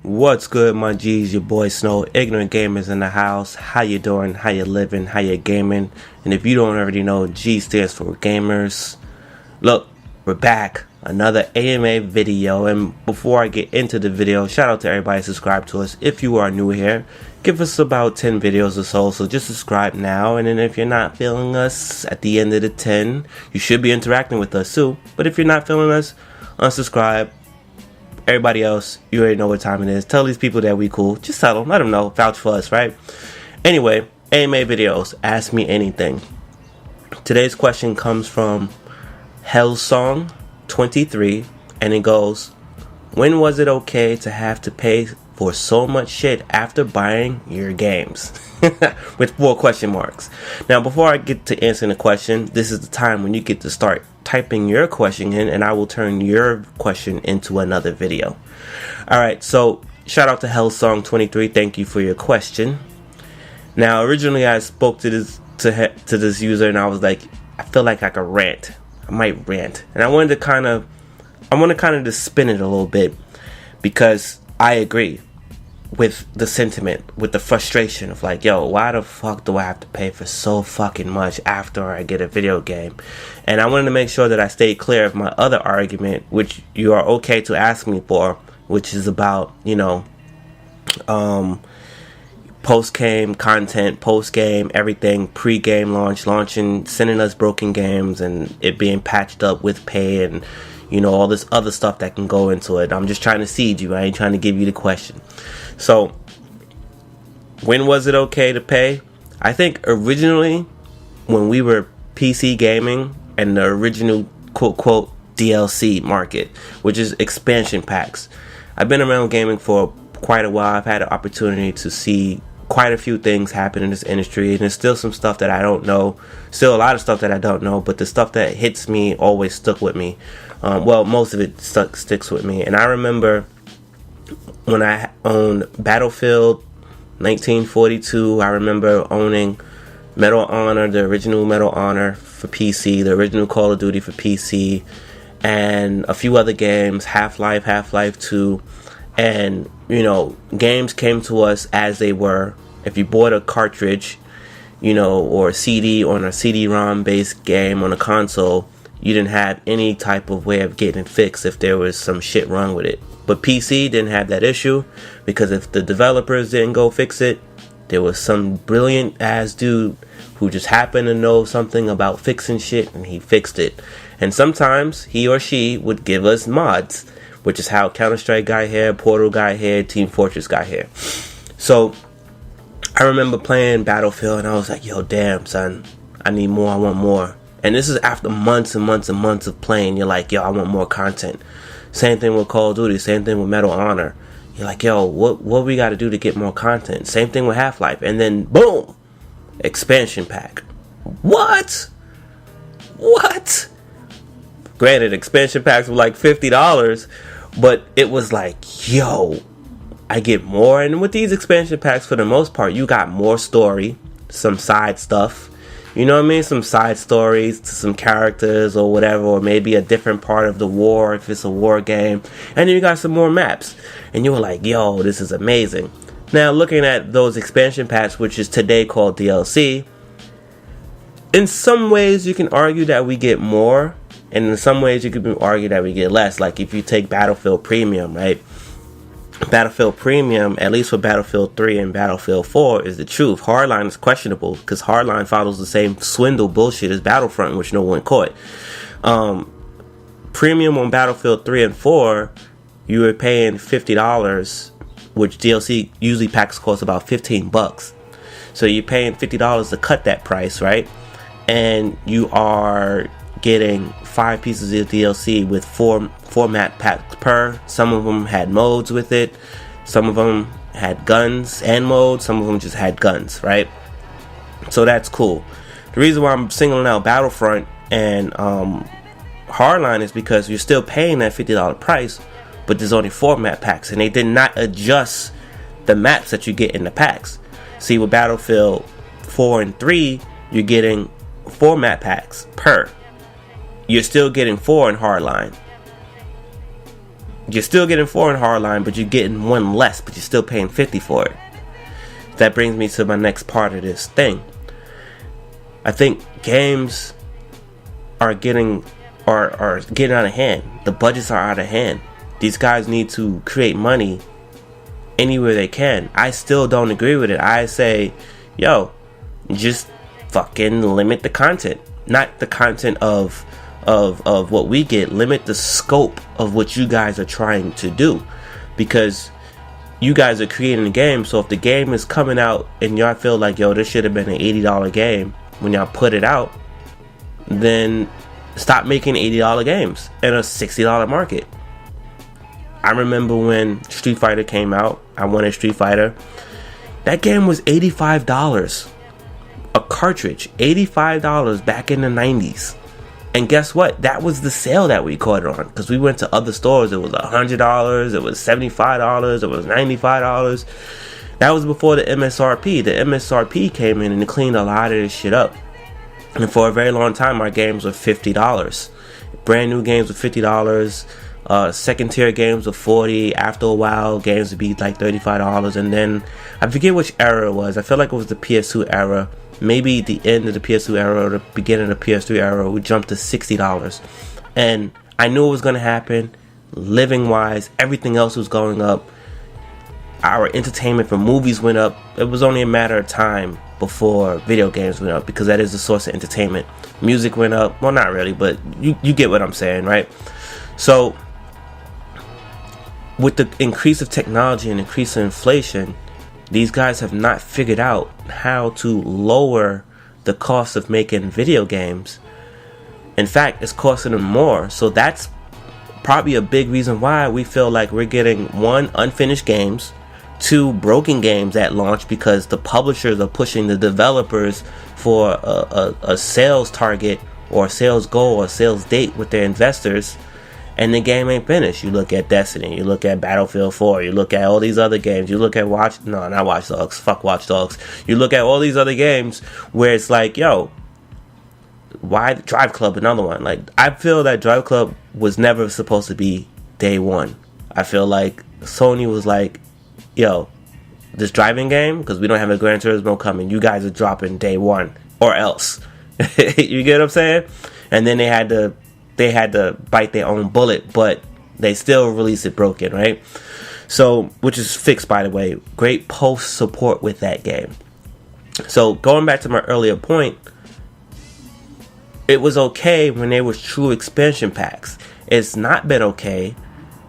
What's good, my G's? Your boy Snow, Ignorant Gamers in the house. How you doing? How you living? How you gaming? And if you don't already know, G stands for Gamerz. Look, we're back. Another AMA video. And before I get into the video, shout out to everybody subscribe to us. If you are new here, give us about 10 videos or so just subscribe now. And then if you're not feeling us at the end of the 10, you should be interacting with us too. But if you're not feeling us, unsubscribe. Everybody else, you already know what time it is. Tell these people that we cool. Just tell them. Let them know. Vouch for us, right? Anyway, AMA videos. Ask me anything. Today's question comes from Hellsong23, and it goes, when was it okay to have to pay for so much shit after buying your games? With 4 question marks. Now, before I get to answering the question, this is the time when you get to start typing your question in, and I will turn your question into another video. Alright, so shout out to Hellsong23. Thank you for your question. Now, originally I spoke to this user, and I was like, I feel like I could rant. I might rant. And I want to kind of just spin it a little bit, because I agree with the sentiment, with the frustration of like, yo, why the fuck do I have to pay for so fucking much after I get a video game? And I wanted to make sure that I stayed clear of my other argument, which you are okay to ask me for, which is about, post-game content, post-game, everything, pre-game launching, sending us broken games, and it being patched up with pay, and all this other stuff that can go into it. I'm just trying to seed you. I ain't trying to give you the question. So, when was it okay to pay? I think originally, when we were PC gaming and the original quote DLC market, which is expansion packs. I've been around gaming for quite a while. I've had an opportunity to see quite a few things happen in this industry, and there's still some stuff that I don't know. Still a lot of stuff that I don't know, but the stuff that hits me always stuck with me. Most of it sticks with me. And I remember when I owned Battlefield 1942, I remember owning Medal of Honor, the original Medal of Honor for PC, the original Call of Duty for PC, and a few other games, Half-Life, Half-Life 2, and, games came to us as they were. If you bought a cartridge, or a CD on a CD-ROM based game on a console, you didn't have any type of way of getting it fixed if there was some shit wrong with it. But PC didn't have that issue, because if the developers didn't go fix it, there was some brilliant ass dude who just happened to know something about fixing shit, and he fixed it. And sometimes he or she would give us mods, which is how Counter-Strike got here, Portal got here, Team Fortress got here. So I remember playing Battlefield, and I was like, yo, damn, son, I need more, I want more. And this is after months and months and months of playing. You're like, yo, I want more content. Same thing with Call of Duty, same thing with Medal of Honor. You're like, yo, what we got to do to get more content? Same thing with Half-Life. And then, boom, expansion pack. What? Granted, expansion packs were like $50, but it was like, yo, I get more. And with these expansion packs, for the most part, you got more story, some side stuff. You know what I mean? Some side stories to some characters or whatever, or maybe a different part of the war if it's a war game. And then you got some more maps. And you were like, yo, this is amazing. Now, looking at those expansion packs, which is today called DLC, in some ways you can argue that we get more, and in some ways you can argue that we get less. Like if you take Battlefield Premium, right? Battlefield Premium, at least for Battlefield 3 and Battlefield 4, is the truth. Hardline is questionable, because Hardline follows the same swindle bullshit as Battlefront, which no one caught. Premium on Battlefield 3 and 4, you were paying $50, which DLC usually packs cost about $15. So you're paying $50 to cut that price, right? And you are getting 5 pieces of DLC with 4 map packs per. Some of them had modes with it. Some of them had guns and modes. Some of them just had guns, right? So that's cool. The reason why I'm singling out Battlefront and Hardline is because you're still paying that $50 price, but there's only 4 map packs, and they did not adjust the maps that you get in the packs. See, with Battlefield 4 and 3, you're getting 4 map packs per. You're still getting 4 in Hardline. You're still getting 4 in Hardline, but you're getting 1 less, but you're still paying $50 for it. That brings me to my next part of this thing. I think games are getting out of hand. The budgets are out of hand. These guys need to create money anywhere they can. I still don't agree with it. I say, yo, just fucking limit the content. Not the content of what we get. Limit the scope of what you guys are trying to do, because you guys are creating a game. So if the game is coming out and y'all feel like, yo, this should have been an $80 game when y'all put it out, then stop making $80 games in a $60 market. I remember when Street Fighter came out. I wanted Street Fighter. That game was $85 a cartridge. $85 back in the 90s. And guess what? That was the sale that we caught it on, because we went to other stores. It was $100, it was $75, it was $95. That was before the MSRP. The MSRP came in and it cleaned a lot of this shit up. And for a very long time, our games were $50. Brand new games were $50. Second tier games were $40. After a while, games would be like $35. And then I forget which era it was. I feel like it was the PS2 era. Maybe the end of the PS2 era or the beginning of the PS3 era, we jumped to $60. And I knew it was going to happen. Living wise, everything else was going up. Our entertainment for movies went up. It was only a matter of time before video games went up, because that is the source of entertainment. Music went up. Well, not really, but you get what I'm saying, right? So with the increase of technology and increase of inflation, these guys have not figured out how to lower the cost of making video games. In fact, it's costing them more. So that's probably a big reason why we feel like we're getting 1, unfinished games, 2, broken games at launch, because the publishers are pushing the developers for a sales target or a sales goal or sales date with their investors, and the game ain't finished. You look at Destiny, you look at Battlefield 4, you look at all these other games, you look at not Watch Dogs, fuck Watch Dogs. You look at all these other games where it's like, yo, why Drive Club, another one. Like, I feel that Drive Club was never supposed to be day one. I feel like Sony was like, yo, this driving game, because we don't have a Gran Turismo coming, you guys are dropping day one or else. You get what I'm saying? And then they had to bite their own bullet, but they still released it broken, right? So, which is fixed, by the way. Great post support with that game. So, going back to my earlier point, it was okay when there was true expansion packs. It's not been okay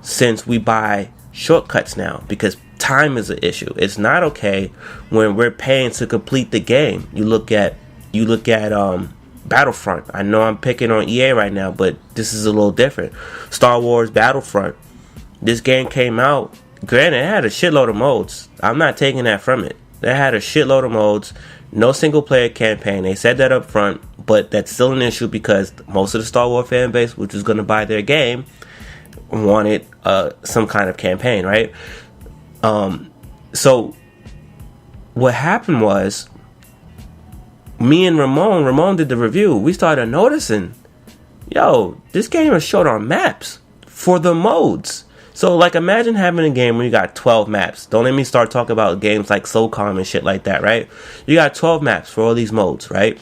since we buy shortcuts now, because time is an issue. It's not okay when we're paying to complete the game. You look at Battlefront. I know I'm picking on EA right now, but this is a little different. Star Wars Battlefront. This game came out. Granted, it had a shitload of modes. I'm not taking that from it. It had a shitload of modes. No single player campaign. They said that up front, but that's still an issue because most of the Star Wars fan base, which was going to buy their game, wanted some kind of campaign, right? So what happened was, me and Ramon did the review. We started noticing, yo, this game is short on maps for the modes. So, like, imagine having a game where you got 12 maps. Don't let me start talking about games like SOCOM and shit like that, right? You got 12 maps for all these modes, right?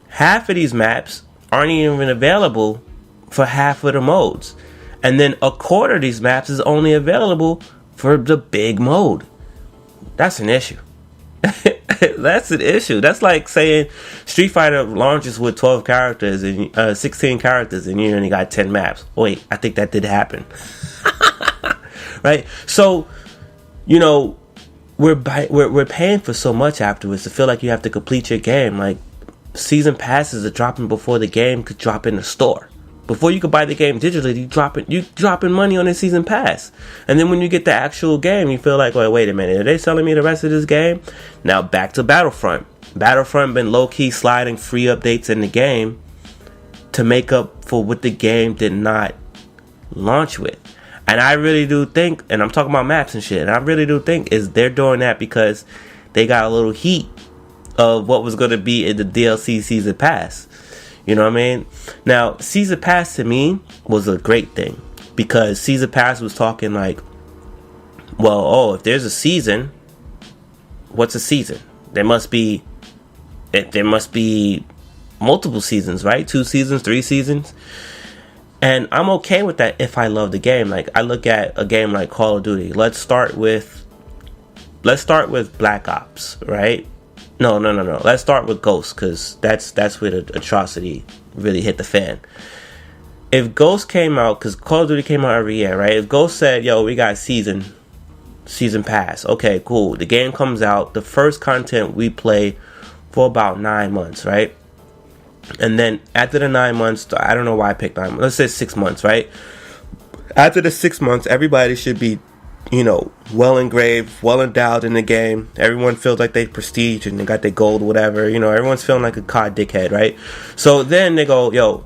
Half of these maps aren't even available for half of the modes. And then a quarter of these maps is only available for the big mode. That's an issue. That's an issue. That's like saying Street Fighter launches with 12 characters and 16 characters and you only got 10 maps. Wait, I think that did happen. Right? So, you know, we're paying for so much afterwards to feel like you have to complete your game. Like, season passes are dropping before the game could drop in the store. Before you could buy the game digitally, you dropping money on a season pass. And then when you get the actual game, you feel like, well, wait a minute, are they selling me the rest of this game? Now back to Battlefront. Battlefront been low-key sliding free updates in the game to make up for what the game did not launch with. And I really do think, and I'm talking about maps and shit, and I really do think is they're doing that because they got a little heat of what was going to be in the DLC season pass. You know what I mean? Now, Season Pass to me was a great thing. because Season Pass was talking like, well, if there's a season, what's a season? There must be multiple seasons, right? 2 seasons, 3 seasons. And I'm okay with that if I love the game. Like, I look at a game like Call of Duty. Let's start with Black Ops, right? No. Let's start with Ghost, because that's where the atrocity really hit the fan. If Ghost came out, because Call of Duty came out every year, right? If Ghost said, yo, we got season pass, okay, cool. The game comes out, the first content we play for about 9 months, right? And then after the 9 months, I don't know why I picked 9 months. Let's say 6 months, right? After the 6 months, everybody should be, well engraved, well endowed in the game. Everyone feels like they prestige and they got their gold, whatever. Everyone's feeling like a COD dickhead, right? So then they go, yo,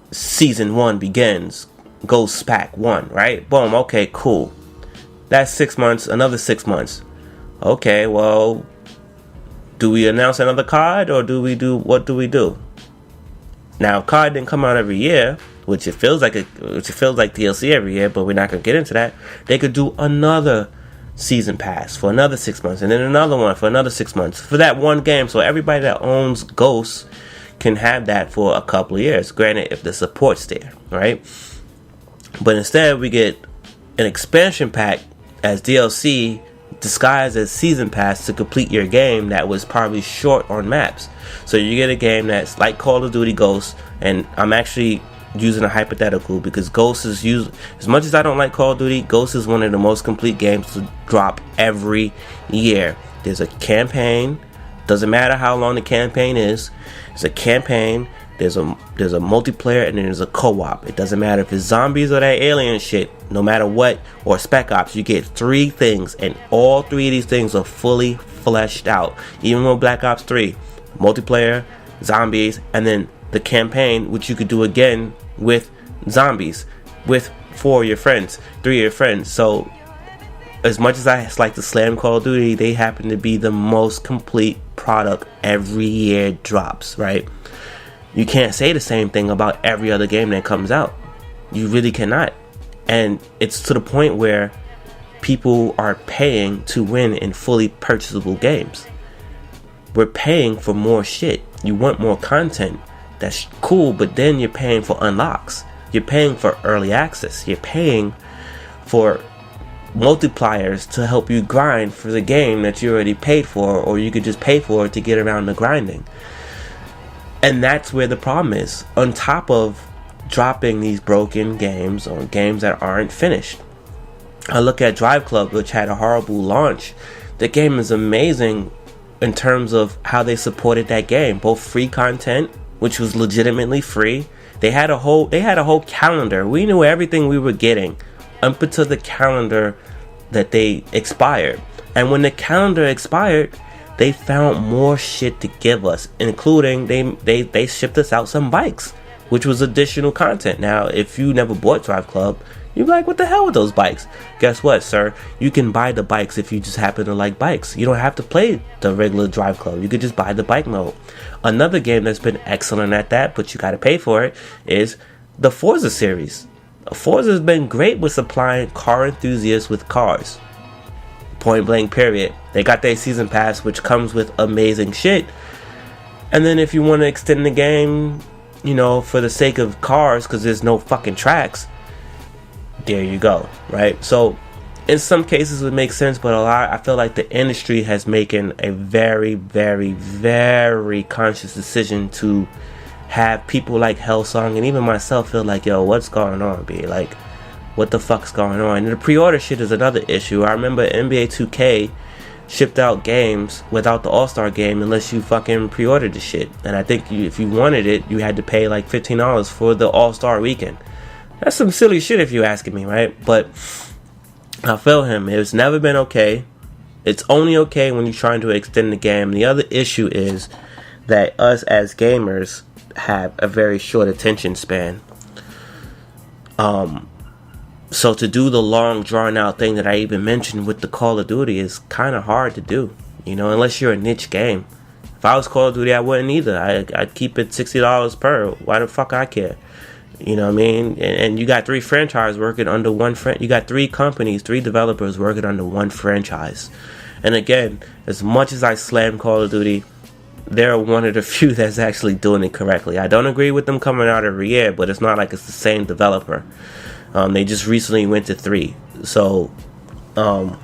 season 1 begins. Ghost Pack 1, right? Boom, okay, cool. That's 6 months, another 6 months. Okay, well, do we announce another COD, or what do we do? Now, COD didn't come out every year, which it feels like DLC every year, but we're not gonna get into that. They could do another season pass for another 6 months, and then another one for another 6 months for that one game. So everybody that owns Ghosts can have that for a couple of years. Granted, if the support's there, right? But instead, we get an expansion pack as DLC disguised as season pass to complete your game that was probably short on maps. So you get a game that's like Call of Duty Ghosts, and I'm actually using a hypothetical because Ghost is used, as much as I don't like Call of Duty, Ghost is one of the most complete games to drop every year. There's a campaign, doesn't matter how long the campaign is, it's a campaign, there's a multiplayer, and then there's a co-op. It doesn't matter if it's zombies or that alien shit, no matter what, or Spec Ops, you get 3 things, and all 3 of these things are fully fleshed out. Even with Black Ops 3, multiplayer, zombies, and then the campaign, which you could do again with zombies, with 4 of your friends, 3 of your friends. So as much as I like to slam Call of Duty, they happen to be the most complete product every year drops, right? You can't say the same thing about every other game that comes out. You really cannot. And it's to the point where people are paying to win in fully purchasable games. We're paying for more shit. You want more content. That's cool, but then you're paying for unlocks. You're paying for early access. You're paying for multipliers to help you grind for the game that you already paid for, or you could just pay for it to get around the grinding. And that's where the problem is. On top of dropping these broken games on games that aren't finished. I look at Drive Club, which had a horrible launch. The game is amazing in terms of how they supported that game. Both free content, which was legitimately free. They had a whole calendar. We knew everything we were getting up until the calendar that they expired. And when the calendar expired, they found more shit to give us, including they shipped us out some bikes, which was additional content. Now, if you never bought Drive Club, you're like, what the hell with those bikes? Guess what, sir? You can buy the bikes if you just happen to like bikes. You don't have to play the regular Drive Club. You could just buy the bike mode. Another game that's been excellent at that, but you got to pay for it, is the Forza series. Forza has been great with supplying car enthusiasts with cars. Point blank, period. They got their season pass, which comes with amazing shit. And then if you want to extend the game, for the sake of cars, because there's no fucking tracks, there you go, right? So in some cases it makes sense, but I feel like the industry has making a very, very, very conscious decision to have people like Hellsong and even myself feel like, yo, what's going on, B? Like, what the fuck's going on? And the pre-order shit is another issue. I remember NBA 2K shipped out games without the All-Star game unless you fucking pre-ordered the shit. And I think if you wanted it, you had to pay like $15 for the All-Star weekend. That's some silly shit if you asking me, right? But I feel him. It's never been okay. It's only okay when you're trying to extend the game. The other issue is that us as gamers have a very short attention span. So to do the long drawn out thing that I even mentioned with the Call of Duty is kind of hard to do, unless you're a niche game. If I was Call of Duty, I wouldn't either. I'd keep it $60 per. Why the fuck I care? You know what I mean? And you got 3 franchises working under one you got 3 companies, 3 developers working under one franchise. And again, as much as I slam Call of Duty, they're one of the few that's actually doing it correctly. I don't agree with them coming out every year, but it's not like it's the same developer. They just recently went to 3. So, you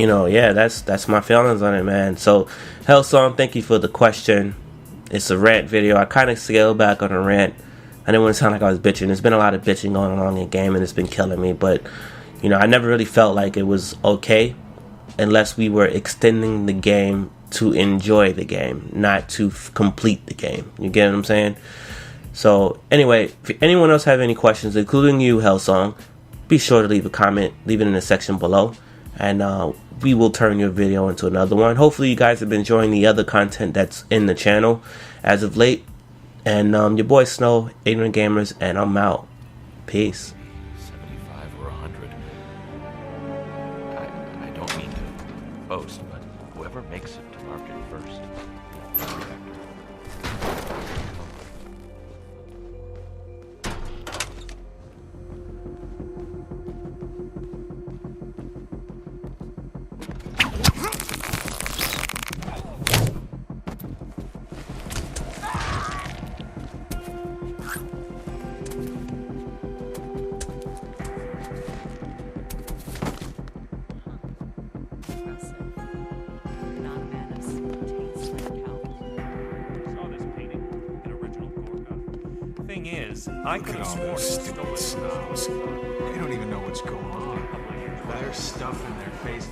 know, yeah, that's my feelings on it, man. So, Hellsong, thank you for the question. It's a rant video. I kind of scaled back on a rant. I didn't want to sound like I was bitching. There's been a lot of bitching going on in game, and it's been killing me. But, you know, I never really felt like it was okay unless we were extending the game to enjoy the game, not to complete the game. You get what I'm saying? So, anyway, if anyone else have any questions, including you, Hellsong, be sure to leave a comment. Leave it in the section below. And we will turn your video into another one. Hopefully, you guys have been enjoying the other content that's in the channel as of late. And your boy Snow, Ignorant Gamers, and I'm out. Peace. 75 or 100. I don't mean to boast, but whoever makes it to market first. Thing is, I could have sworn stupid snobs. They don't even know what's going on. Well, there's stuff in their face.